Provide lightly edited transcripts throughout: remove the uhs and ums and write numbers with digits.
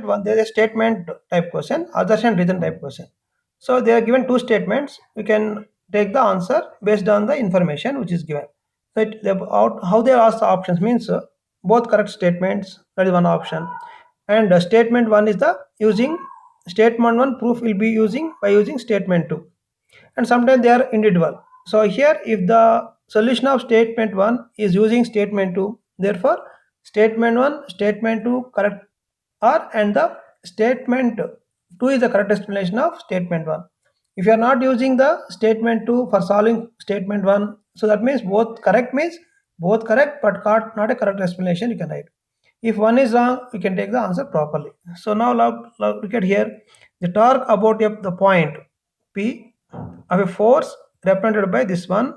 One, there is a statement type question, assertion reason type question. So they are given two statements. We can take the answer based on the information which is given. So how they ask the options means both correct statements. That is one option. And statement one is the using statement one proof will be using by using statement two. And sometimes they are individual. So here if the solution of statement one is using statement two, therefore statement one, statement two correct are, and the statement 2 is the correct explanation of statement 1. If you are not using the statement 2 for solving statement 1, so that means both correct means both correct but not a correct explanation you can write. If one is wrong, we can take the answer properly. So now look at here. The torque about the point P of a force represented by this one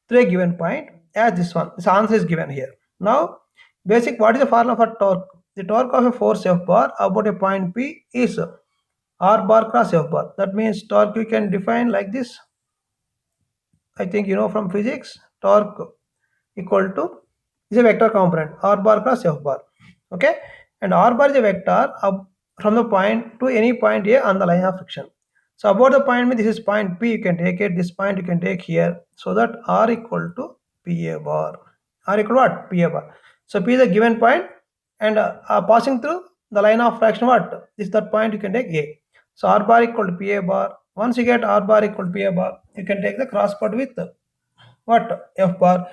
through a given point as this one. This answer is given here. Now, basic, what is the formula for torque? The torque of a force F bar about a point P is R bar cross F bar. That means torque we can define like this. I think you know from physics, torque equal to is a vector component R bar cross F bar. Okay, and R bar is a vector from the point to any point A on the line of friction. So about the point B, this is point P, you can take it, this point you can take here, so that R equal to PA bar. R equal to what? PA bar. So P is a given point and passing through the line of fraction what? This is that point you can take A. So R bar equal to PA bar. Once you get R bar equal to PA bar, you can take the cross product with what? F bar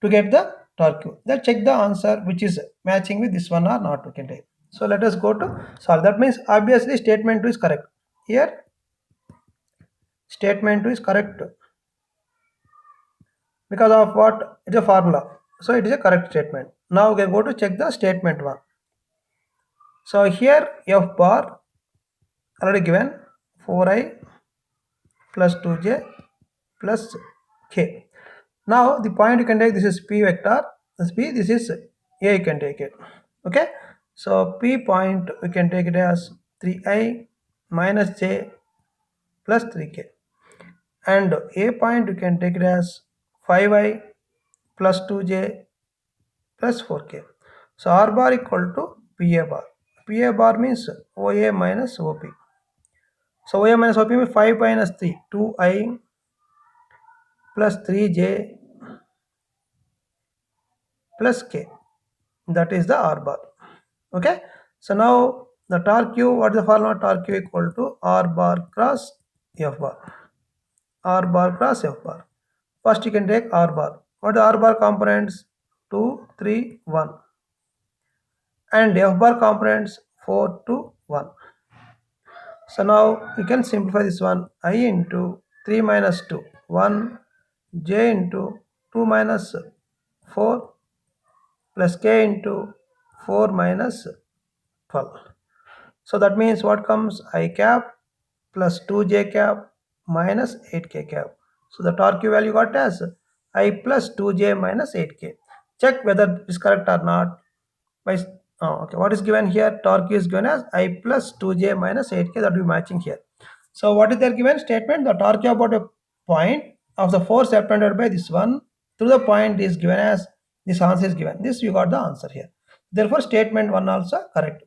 to get the torque. Then check the answer which is matching with this one or not, we can take. So let us go to solve. That means obviously statement 2 is correct. Here statement 2 is correct because of what? It's a formula. So it is a correct statement. Now we can go to check the statement 1. So here F bar already given 4i plus 2j plus k. Now the point you can take, this is P vector, this P, this is A, you can take it. Okay, so P point we can take it as 3i minus j plus 3k, and A point you can take it as 5i plus 2j plus 4k. So R bar equal to PA bar. PA bar means OA minus OP. So OA minus OP means 5 minus 3, 2i plus 3j plus k. That is the R bar. Okay. So now the torque Q, what is the formula? Torque Q equal to R bar cross F bar. R bar cross F bar. First you can take R bar. What are R bar components? 2, 3, 1. And F bar components 4, 2, 1. So now you can simplify this one. I into 3 minus 2, 1, j into 2 minus 4 plus k into 4 minus 12. So that means what comes? I cap plus 2j cap minus 8k cap. So the torque value got as I plus 2j minus 8k. Check whether it is correct or not. By okay, what is given here? Torque is given as I plus 2j minus 8k. That will be matching here. So what is their given statement? The torque about a point of the force represented by this one through the point is given as this answer is given. This you got the answer here. Therefore statement 1 also correct.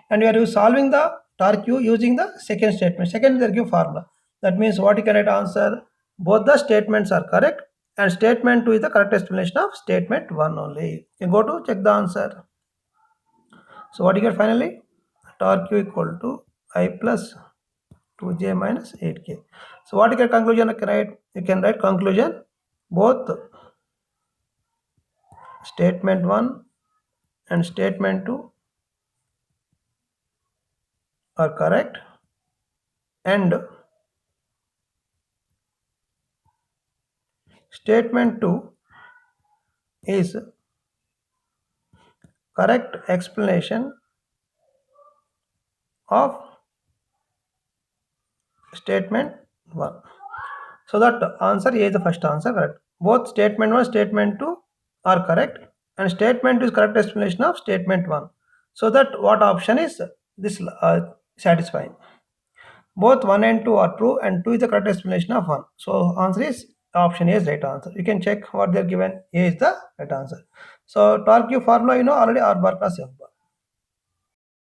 And you are solving the torque using the second statement. Second they give formula. That means what you can write answer? Both the statements are correct and statement 2 is the correct explanation of statement 1 only. You go to check the answer. So what you get finally? Torque equal to I plus 2j minus 8k. So what you get conclusion you can write? You can write conclusion both statement 1 and statement 2 are correct, and statement 2 is correct explanation of statement 1. So that answer A is the first answer correct. Both statement 1 statement 2 are correct and statement 2 is correct explanation of statement 1. So that what option is this satisfying? Both 1 and 2 are true and 2 is the correct explanation of 1. So answer is option A is right answer. You can check what they are given. A is the right answer. So torque formula you know already, R bar plus F bar.